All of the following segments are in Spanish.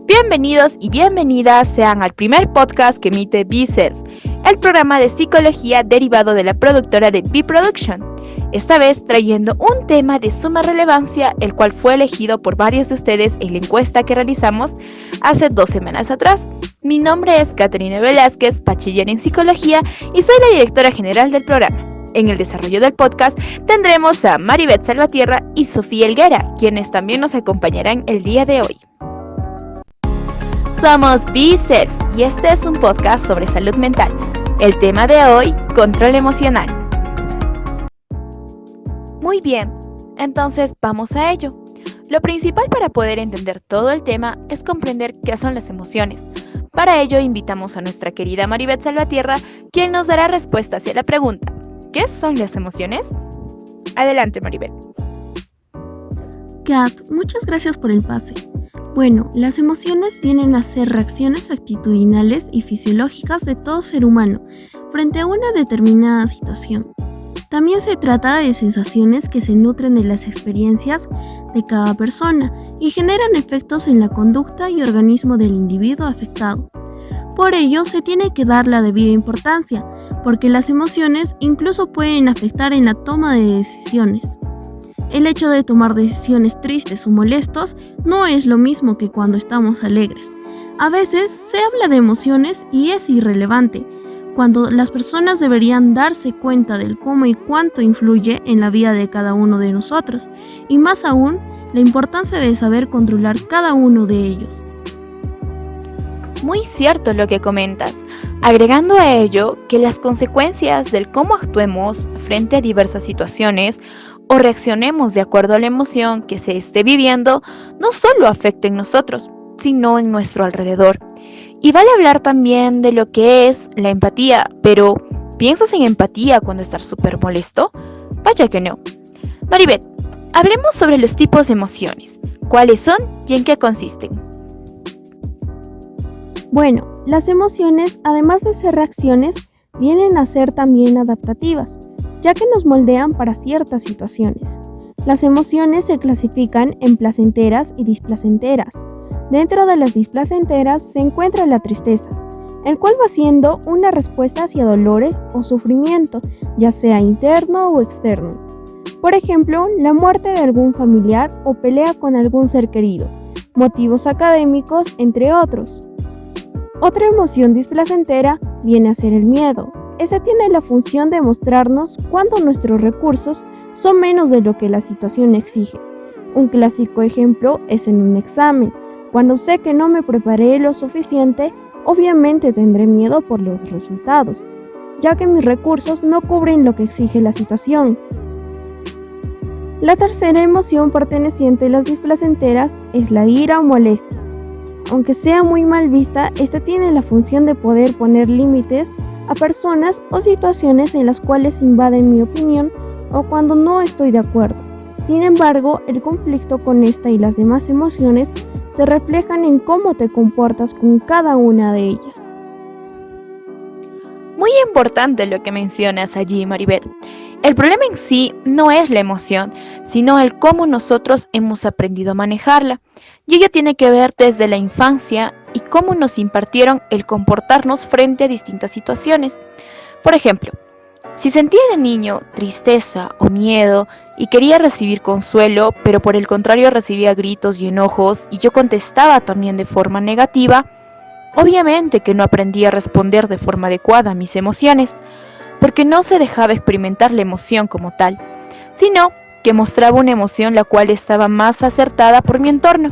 Bienvenidos y bienvenidas sean al primer podcast que emite BeSelf, el programa de psicología derivado de la productora de B-Production. Esta vez trayendo un tema de suma relevancia, el cual fue elegido por varios de ustedes en la encuesta que realizamos hace 2 semanas atrás. Mi nombre es Caterina Velázquez, bachiller en psicología y soy la directora general del programa. En el desarrollo del podcast tendremos a Maribeth Salvatierra y Sofía Helguera, quienes también nos acompañarán el día de hoy. Somos BeSelf y este es un podcast sobre salud mental. El tema de hoy, control emocional. Muy bien, entonces vamos a ello. Lo principal para poder entender todo el tema es comprender qué son las emociones. Para ello invitamos a nuestra querida Maribeth Salvatierra, quien nos dará respuesta hacia la pregunta: ¿qué son las emociones? Adelante, Maribeth. Kat, muchas gracias por el pase. Bueno, las emociones vienen a ser reacciones actitudinales y fisiológicas de todo ser humano frente a una determinada situación. También se trata de sensaciones que se nutren de las experiencias de cada persona y generan efectos en la conducta y organismo del individuo afectado. Por ello, se tiene que dar la debida importancia, porque las emociones incluso pueden afectar en la toma de decisiones. El hecho de tomar decisiones tristes o molestos no es lo mismo que cuando estamos alegres. A veces se habla de emociones y es irrelevante, cuando las personas deberían darse cuenta del cómo y cuánto influye en la vida de cada uno de nosotros, y más aún, la importancia de saber controlar cada uno de ellos. Muy cierto lo que comentas, agregando a ello que las consecuencias del cómo actuemos frente a diversas situaciones o reaccionemos de acuerdo a la emoción que se esté viviendo no solo afecta en nosotros, sino en nuestro alrededor. Y vale hablar también de lo que es la empatía, pero ¿piensas en empatía cuando estás súper molesto? Vaya que no. Maribeth, hablemos sobre los tipos de emociones. ¿Cuáles son y en qué consisten? Bueno, las emociones, además de ser reacciones, vienen a ser también adaptativas, ya que nos moldean para ciertas situaciones. Las emociones se clasifican en placenteras y displacenteras. Dentro de las displacenteras se encuentra la tristeza, el cual va siendo una respuesta hacia dolores o sufrimiento, ya sea interno o externo. Por ejemplo, la muerte de algún familiar o pelea con algún ser querido, motivos académicos, entre otros. Otra emoción displacentera viene a ser el miedo. Esta tiene la función de mostrarnos cuando nuestros recursos son menos de lo que la situación exige. Un clásico ejemplo es en un examen. Cuando sé que no me preparé lo suficiente, obviamente tendré miedo por los resultados, ya que mis recursos no cubren lo que exige la situación. La tercera emoción perteneciente a las displacenteras es la ira o molestia. Aunque sea muy mal vista, esta tiene la función de poder poner límites a personas o situaciones en las cuales invaden mi opinión o cuando no estoy de acuerdo. Sin embargo, el conflicto con esta y las demás emociones se reflejan en cómo te comportas con cada una de ellas. Muy importante lo que mencionas allí, Maribeth. El problema en sí no es la emoción, sino el cómo nosotros hemos aprendido a manejarla. Y ello tiene que ver desde la infancia y cómo nos impartieron el comportarnos frente a distintas situaciones. Por ejemplo, si sentía de niño tristeza o miedo y quería recibir consuelo, pero por el contrario recibía gritos y enojos y yo contestaba también de forma negativa, obviamente que no aprendí a responder de forma adecuada a mis emociones, porque no se dejaba experimentar la emoción como tal, sino que mostraba una emoción la cual estaba más acertada por mi entorno.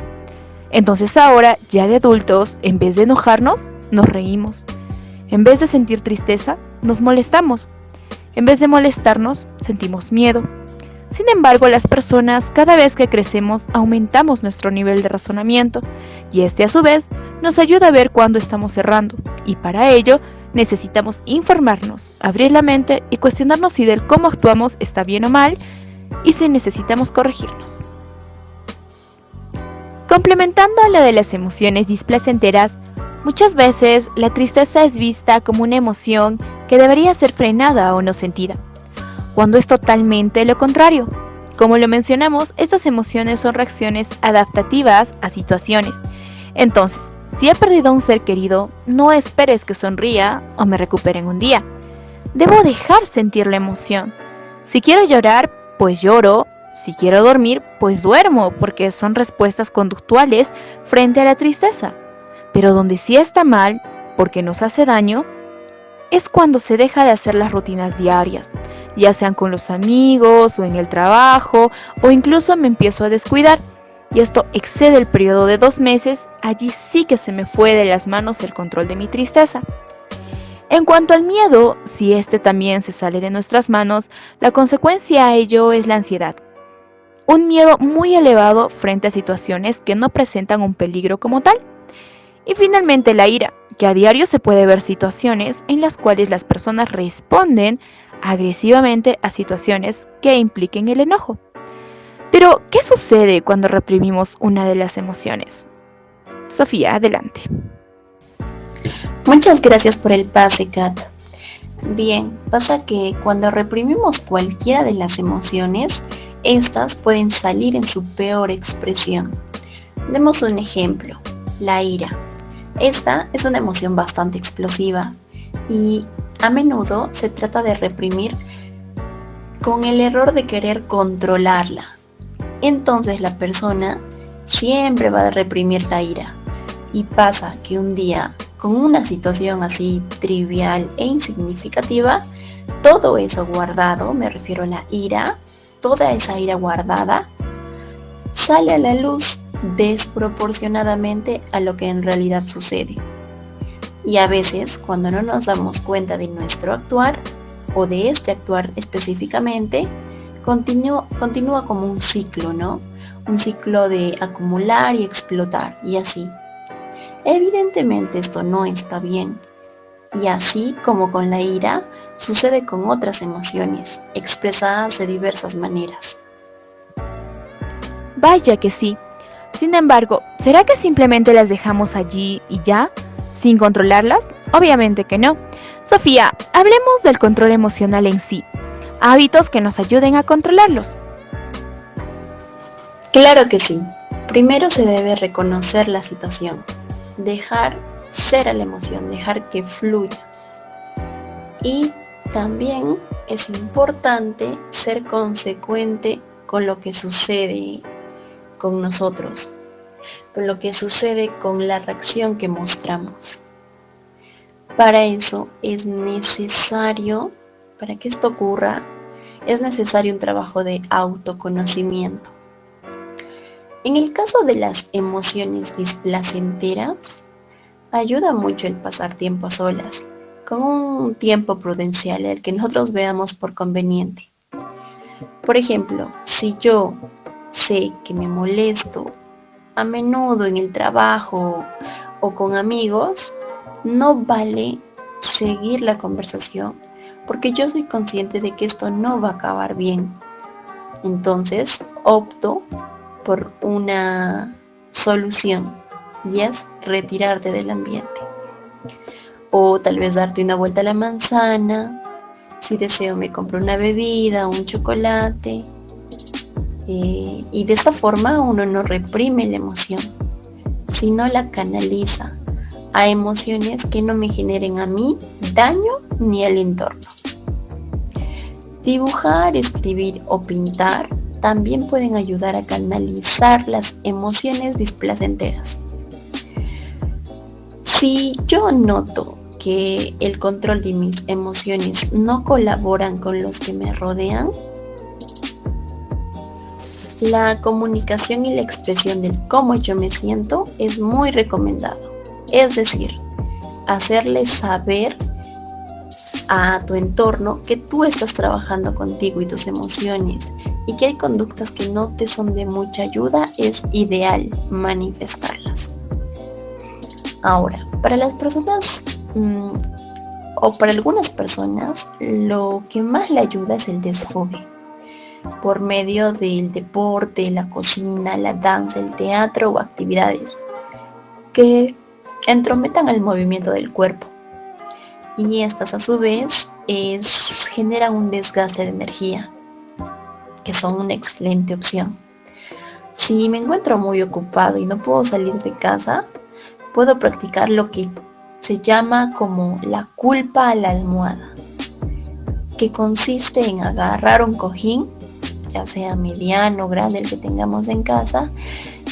Entonces ahora, ya de adultos, en vez de enojarnos, nos reímos. En vez de sentir tristeza, nos molestamos. En vez de molestarnos, sentimos miedo. Sin embargo, las personas, cada vez que crecemos, aumentamos nuestro nivel de razonamiento, y este a su vez nos ayuda a ver cuándo estamos errando, y para ello necesitamos informarnos, abrir la mente y cuestionarnos si del cómo actuamos está bien o mal, y si necesitamos corregirnos. Complementando a lo de las emociones displacenteras, muchas veces la tristeza es vista como una emoción que debería ser frenada o no sentida, cuando es totalmente lo contrario. Como lo mencionamos, estas emociones son reacciones adaptativas a situaciones. Entonces, si he perdido a un ser querido, no esperes que sonría o me recupere en un día. Debo dejar sentir la emoción. Si quiero llorar, pues lloro. Si quiero dormir, pues duermo, porque son respuestas conductuales frente a la tristeza. Pero donde sí está mal, porque nos hace daño, es cuando se deja de hacer las rutinas diarias, ya sean con los amigos o en el trabajo, o incluso me empiezo a descuidar. Y esto excede el periodo de 2 meses, allí sí que se me fue de las manos el control de mi tristeza. En cuanto al miedo, si este también se sale de nuestras manos, la consecuencia a ello es la ansiedad. Un miedo muy elevado frente a situaciones que no presentan un peligro como tal. Y finalmente la ira, que a diario se puede ver situaciones en las cuales las personas responden agresivamente a situaciones que impliquen el enojo. Pero, ¿qué sucede cuando reprimimos una de las emociones? Sofía, adelante. Muchas gracias por el pase, Kat. Bien, pasa que cuando reprimimos cualquiera de las emociones, estas pueden salir en su peor expresión. Demos un ejemplo, la ira. Esta es una emoción bastante explosiva y a menudo se trata de reprimir con el error de querer controlarla. Entonces la persona siempre va a reprimir la ira y pasa que un día, con una situación así trivial e insignificativa, todo eso guardado, me refiero a la ira, toda esa ira guardada, sale a la luz desproporcionadamente a lo que en realidad sucede. Y a veces, cuando no nos damos cuenta de nuestro actuar, o de este actuar específicamente, continúa como un ciclo, ¿no? Un ciclo de acumular y explotar, y así. Evidentemente esto no está bien. Y así como con la ira, sucede con otras emociones, expresadas de diversas maneras. Vaya que sí. Sin embargo, ¿será que simplemente las dejamos allí y ya, sin controlarlas? Obviamente que no. Sofía, hablemos del control emocional en sí. Hábitos que nos ayuden a controlarlos. Claro que sí. Primero se debe reconocer la situación, dejar ser a la emoción, dejar que fluya. Y también es importante ser consecuente con lo que sucede con nosotros, con lo que sucede con la reacción que mostramos. Para eso es necesario, para que esto ocurra, es necesario un trabajo de autoconocimiento. En el caso de las emociones displacenteras, ayuda mucho el pasar tiempo a solas, con un tiempo prudencial, el que nosotros veamos por conveniente. Por ejemplo, si yo sé que me molesto a menudo en el trabajo o con amigos, no vale seguir la conversación porque yo soy consciente de que esto no va a acabar bien. Entonces opto por una solución y es retirarte del ambiente. O tal vez darte una vuelta a la manzana. Si deseo me compro una bebida, un chocolate. Y de esta forma uno no reprime la emoción, sino la canaliza a emociones que no me generen a mí daño ni al entorno. Dibujar, escribir o pintar también pueden ayudar a canalizar las emociones displacenteras. Si yo noto que el control de mis emociones no colaboran con los que me rodean, la comunicación y la expresión del cómo yo me siento es muy recomendado. Es decir, hacerle saber a tu entorno que tú estás trabajando contigo y tus emociones y que hay conductas que no te son de mucha ayuda, es ideal manifestarlas. Ahora, para las personas o para algunas personas, lo que más le ayuda es el desfogue por medio del deporte, la cocina, la danza, el teatro o actividades que entrometan el movimiento del cuerpo. Y estas a su vez generan un desgaste de energía, que son una excelente opción. Si me encuentro muy ocupado y no puedo salir de casa, puedo practicar lo que se llama como la culpa a la almohada, que consiste en agarrar un cojín, ya sea mediano o grande, el que tengamos en casa,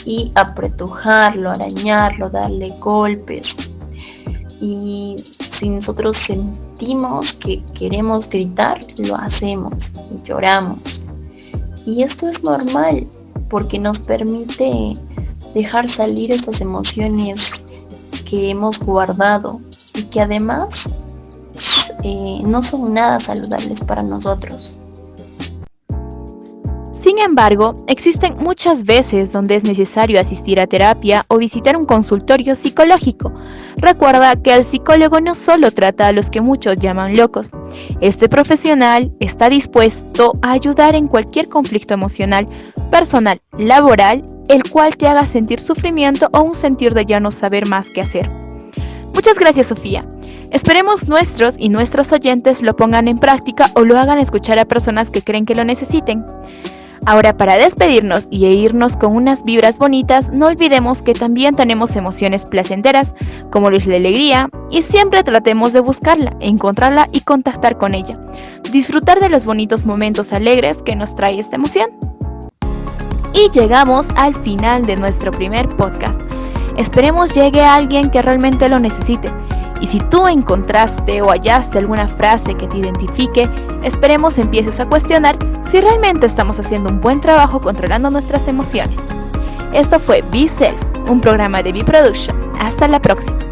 y apretujarlo, arañarlo, darle golpes. Y si nosotros sentimos que queremos gritar, lo hacemos y lloramos. Y esto es normal porque nos permite dejar salir estas emociones que hemos guardado y que además no son nada saludables para nosotros. Sin embargo, existen muchas veces donde es necesario asistir a terapia o visitar un consultorio psicológico. Recuerda que el psicólogo no solo trata a los que muchos llaman locos. Este profesional está dispuesto a ayudar en cualquier conflicto emocional, personal, laboral, el cual te haga sentir sufrimiento o un sentir de ya no saber más qué hacer. Muchas gracias, Sofía. Esperemos nuestros y nuestras oyentes lo pongan en práctica o lo hagan escuchar a personas que creen que lo necesiten. Ahora, para despedirnos y irnos con unas vibras bonitas, no olvidemos que también tenemos emociones placenteras, como la alegría, y siempre tratemos de buscarla, encontrarla y contactar con ella. Disfrutar de los bonitos momentos alegres que nos trae esta emoción. Y llegamos al final de nuestro primer podcast. Esperemos llegue a alguien que realmente lo necesite. Y si tú encontraste o hallaste alguna frase que te identifique, esperemos empieces a cuestionar si realmente estamos haciendo un buen trabajo controlando nuestras emociones. Esto fue Be Self, un programa de Be Production. Hasta la próxima.